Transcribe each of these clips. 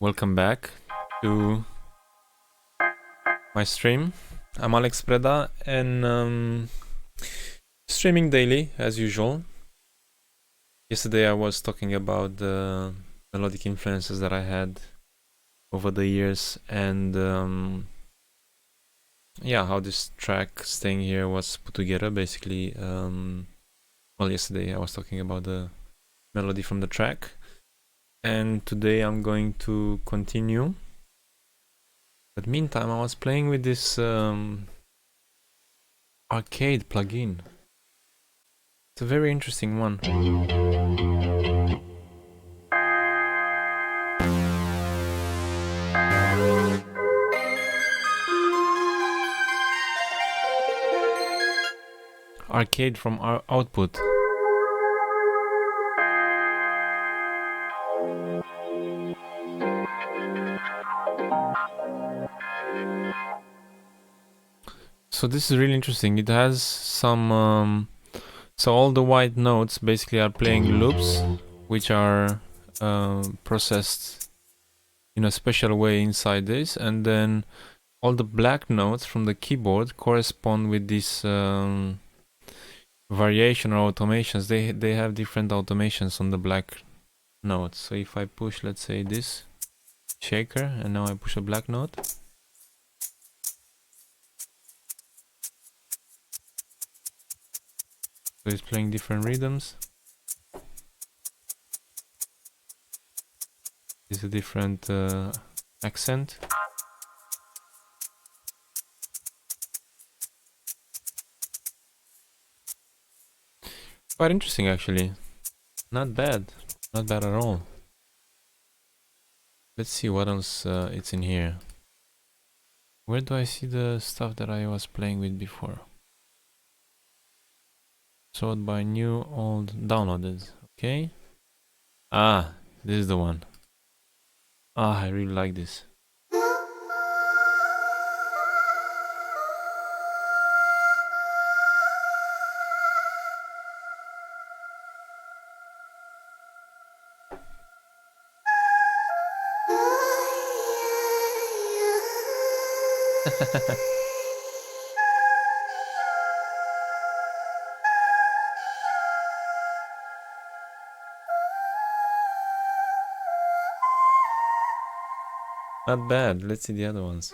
Welcome back to my stream. I'm Preda and streaming daily as usual. Yesterday I was talking about the melodic influences that I had over the years and yeah, how this track Staying Here was put together basically. Well, yesterday I was talking about the melody from the track, and today I'm going to continue. But meantime, I was playing with this arcade plugin. It's a very interesting one. Arcade from our output. So this is really interesting. It has some so all the white notes basically are playing loops, which are processed in a special way inside this, and then all the black notes from the keyboard correspond with this variation or automations. They have different automations on the black notes. So if I push, let's say, this shaker, and now I push a black note, so it's playing different rhythms. It's a different accent. Quite interesting, actually. Not bad. Not bad at all. Let's see what else it's in here. Where do I see the stuff that I was playing with before? Sorted by new, old, downloaded. Okay. Ah, this is the one. Ah, I really like this. Not bad. Let's see the other ones.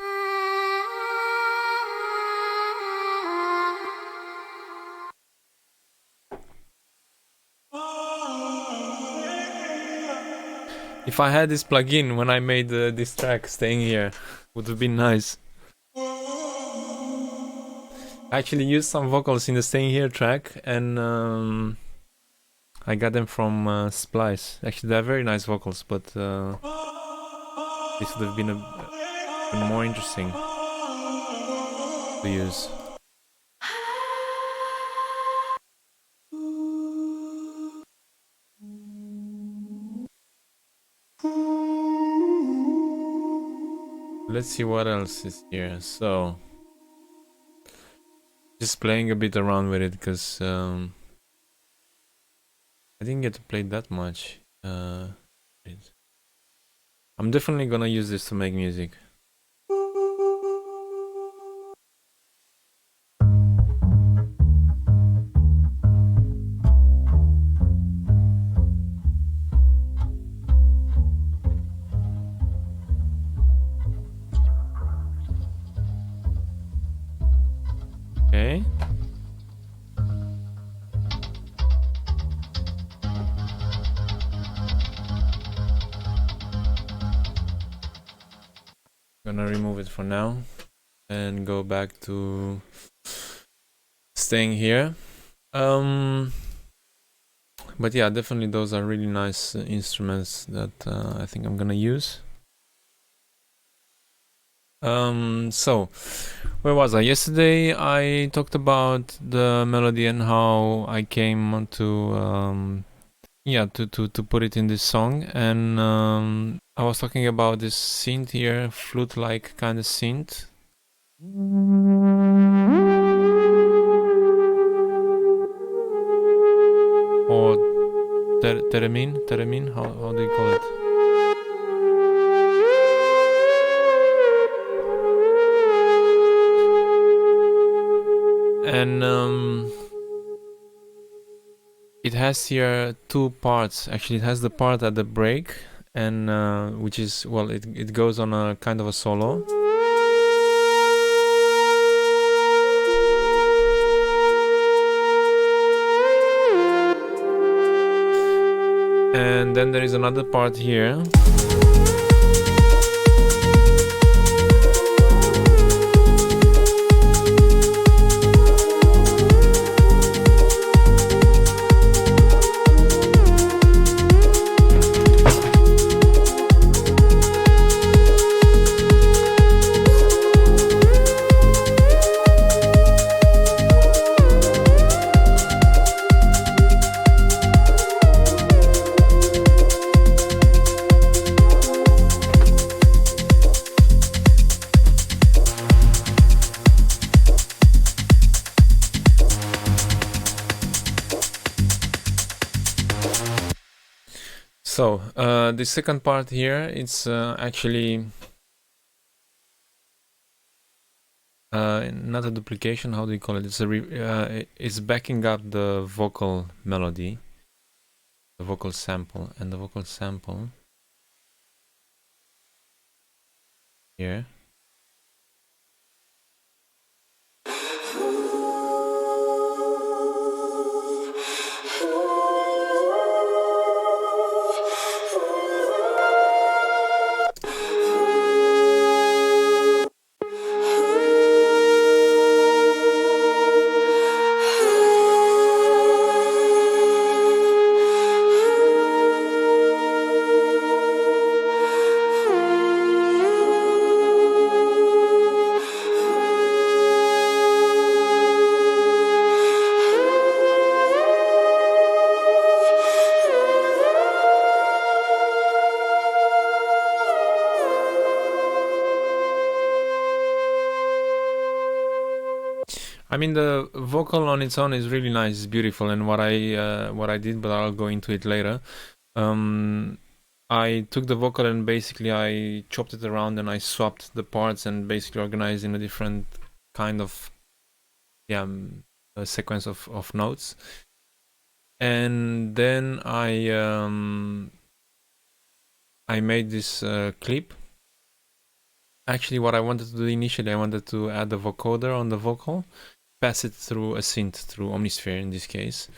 If I had this plugin when I made this track, Staying Here, would have been nice. I actually used some vocals in the Staying Here track, and I got them from Splice. Actually, they're very nice vocals, but this would have been a more interesting to use. Let's see what else is here. So, just playing a bit around with it because I didn't get to play that much. I'm definitely gonna use this to make music. Okay. Gonna remove it for now and go back to Staying Here. But yeah, definitely those are really nice instruments that I think I'm gonna use. So where was I? Yesterday I talked about the melody and how I came to to put it in this song, and I was talking about this synth here, flute-like kind of synth. Or theremin, how do you call it? it has here two parts. Actually, it has the part at the break, and which is, well, it goes on a kind of a solo. And then there is another part here. So the second part here, it's actually not a duplication. How do you call it? It's it's backing up the vocal melody, the vocal sample, and the vocal sample here. I mean, the vocal on its own is really nice, it's beautiful, and what I did, but I'll go into it later. I took the vocal and basically I chopped it around and I swapped the parts and basically organized in a different kind of a sequence of notes. And then I made this clip. Actually, what I wanted to do initially, I wanted to add a vocoder on the vocal, pass it through a synth, through Omnisphere in this case.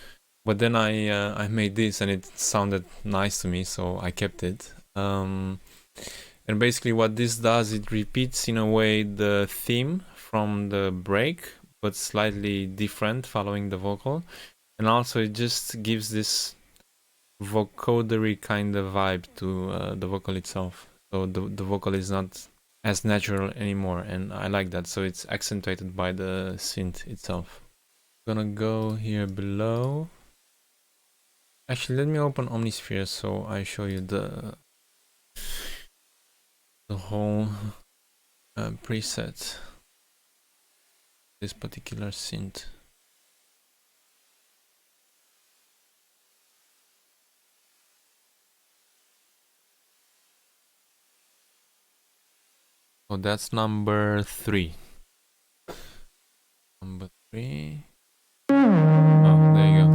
But then I made this and it sounded nice to me, so I kept it. And basically what this does, it repeats in a way the theme from the break, but slightly different following the vocal. And also it just gives this vocodery kind of vibe to the vocal itself. So the vocal is not as natural anymore, and I like that. So it's accentuated by the synth itself. I'm gonna go here below. Actually, let me open Omnisphere so I show you the whole preset. This particular synth. So that's number 3. Number 3. Oh, there you go.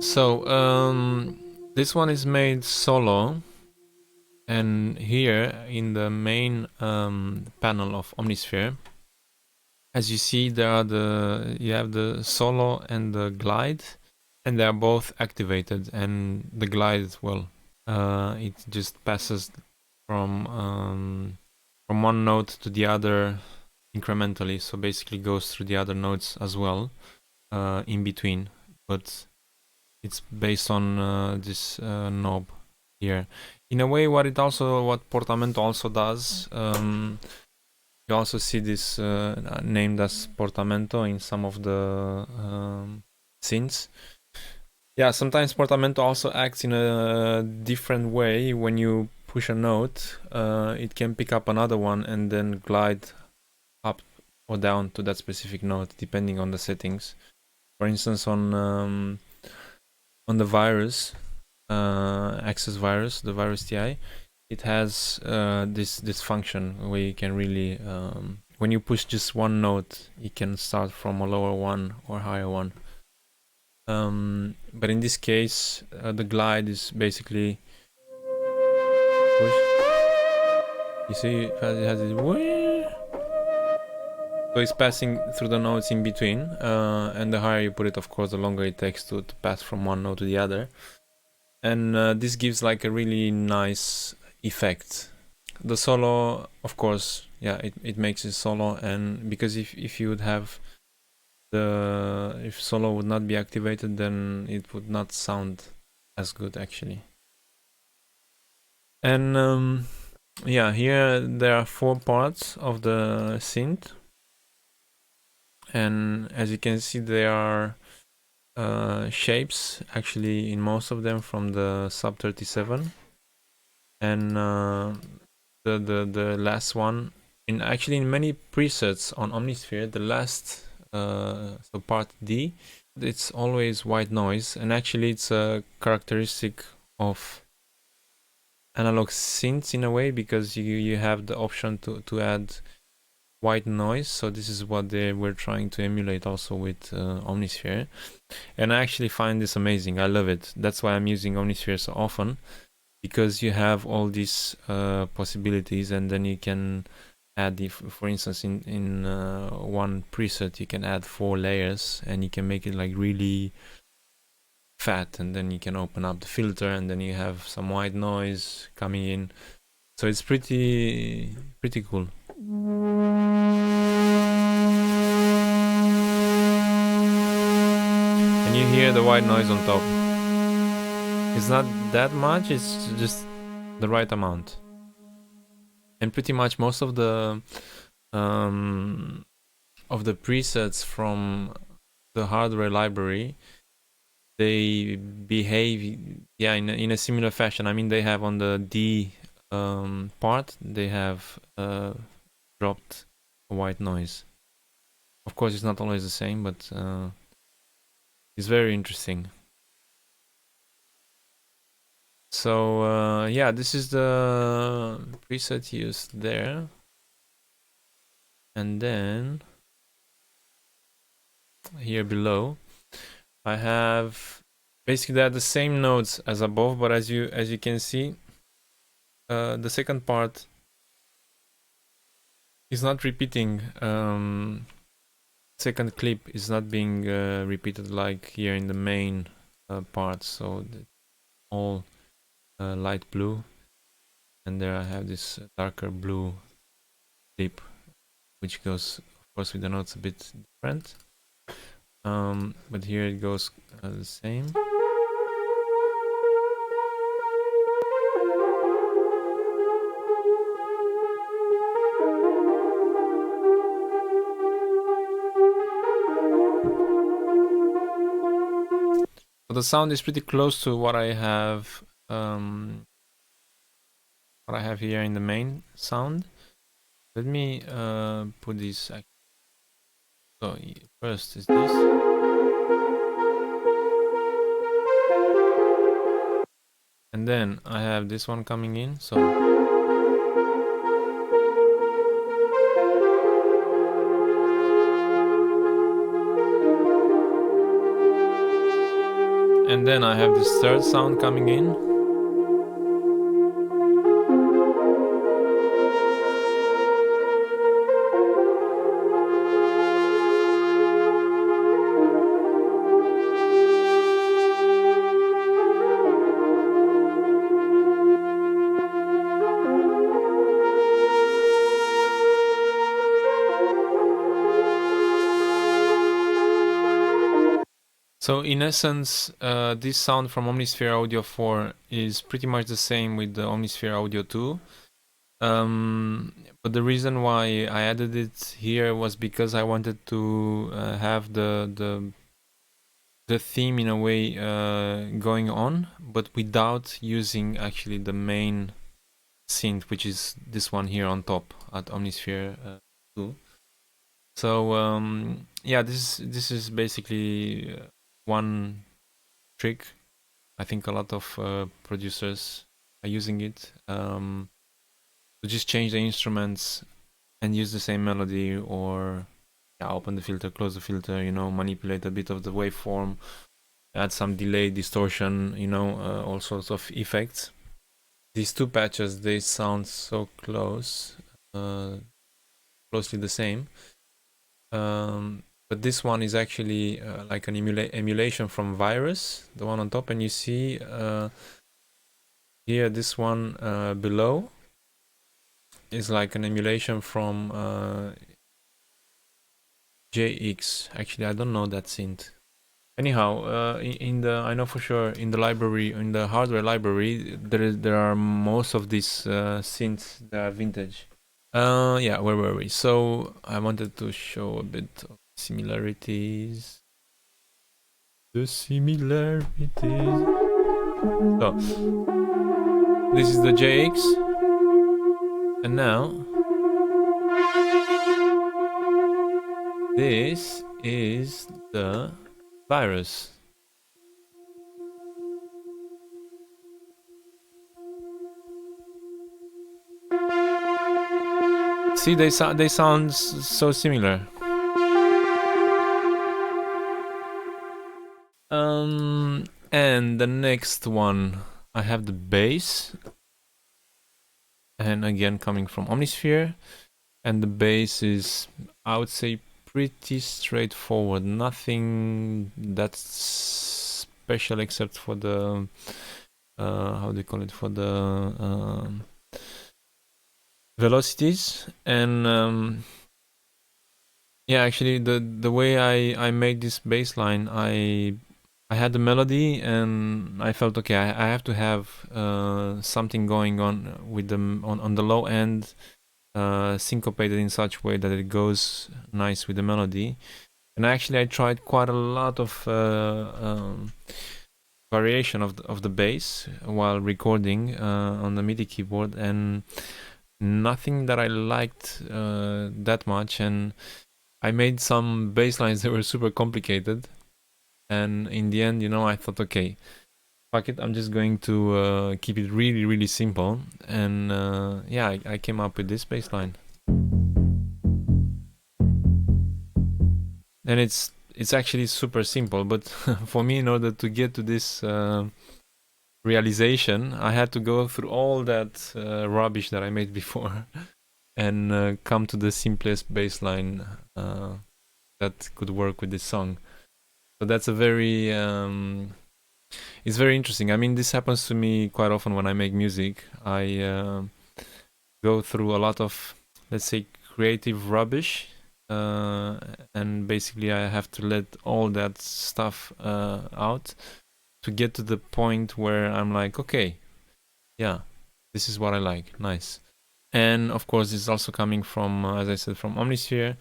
So this one is made solo, and here in the main panel of Omnisphere, as you see, you have the solo and the glide, and they are both activated. And the glide, well, it just passes from one note to the other incrementally, so basically goes through the other notes as well in between, but it's based on this knob here. In a way, what Portamento also does, you also see this named as Portamento in some of the synths. Yeah, sometimes Portamento also acts in a different way. When you push a note, it can pick up another one and then glide up or down to that specific note, depending on the settings. For instance, on on the virus, access virus, the virus TI, it has this function where you can really, when you push just one note, you can start from a lower one or higher one. But in this case, the glide is basically push. You see, it has it. So it's passing through the notes in between, and the higher you put it, of course, the longer it takes to pass from one note to the other. And this gives like a really nice effect. The solo, of course, yeah, it makes it solo, and because if you would have if solo would not be activated, then it would not sound as good actually. And yeah, here there are 4 parts of the synth, and as you can see, there are shapes actually in most of them from the sub 37, and the last one in many presets on Omnisphere, the last so part D, it's always white noise, and actually it's a characteristic of analog synths in a way, because you have the option to add white noise. So this is what they were trying to emulate also with Omnisphere, and I actually find this amazing. I love it. That's why I'm using Omnisphere so often, because you have all these possibilities, and then you can add, if for instance in one preset you can add 4 layers, and you can make it like really fat, and then you can open up the filter, and then you have some white noise coming in. So it's pretty cool. And you hear the white noise on top. It's not that much, it's just the right amount. And pretty much most of the presets from the hardware library, they behave in a similar fashion. I mean, they have on the D part, they have dropped a white noise. Of course, it's not always the same, but it's very interesting. So yeah, this is the preset used there. And then here below, I have basically they're the same notes as above, but as you can see, the second part is not repeating. Second clip is not being repeated like here in the main part. So all light blue, and there I have this darker blue clip, which goes, of course, with the notes a bit different. But here it goes the same. So the sound is pretty close to what I have here in the main sound. Let me put this. So first is this. And then I have this one coming in, so and then I have this third sound coming in. So in essence, this sound from Omnisphere Audio 4 is pretty much the same with the Omnisphere Audio 2. But the reason why I added it here was because I wanted to have the theme in a way going on, but without using actually the main synth, which is this one here on top at Omnisphere 2. So yeah, this is basically one trick I think a lot of producers are using it to just change the instruments and use the same melody, or open the filter, close the filter, manipulate a bit of the waveform, add some delay, distortion, all sorts of effects. These two patches, they sound so close, closely the same. But this one is actually like an emulation from Virus, the one on top, and you see here this one below is like an emulation from JX. Actually, I don't know that synth. Anyhow, in the I know for sure in the library, in the hardware library, there are most of these synths that are vintage. Yeah, where were we? So I wanted to show a bit of similarities. The similarities. So this is the JX, and now this is the Virus. See, they sound so similar. And the next one, I have the bass, and again coming from Omnisphere, and the bass is, I would say, pretty straightforward. Nothing that's special except for the how do you call it, for the velocities. And yeah, actually the way I made this bass line, I had the melody and I felt okay, I have to have something going on with them on the low end, syncopated in such a way that it goes nice with the melody. And actually I tried quite a lot of variation of the bass while recording on the MIDI keyboard, and nothing that I liked that much. And I made some bass lines that were super complicated, and in the end, I thought, okay, fuck it, I'm just going to keep it really, really simple. And yeah, I came up with this bass line. And it's actually super simple, but for me, in order to get to this realization, I had to go through all that rubbish that I made before and come to the simplest bass line that could work with this song. So that's a very it's very interesting. I mean, this happens to me quite often when I make music. I go through a lot of, let's say, creative rubbish, and basically I have to let all that stuff out to get to the point where I'm like, okay, yeah, this is what I like, nice. And of course, this is also coming from, as I said, from Omnisphere.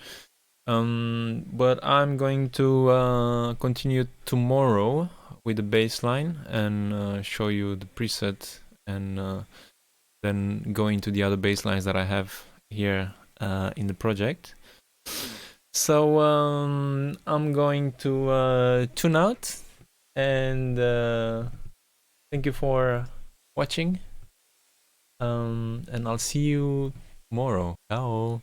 But I'm going to continue tomorrow with the bass line and show you the preset, and then go into the other bass lines that I have here in the project. So I'm going to tune out, and thank you for watching, and I'll see you tomorrow. Ciao.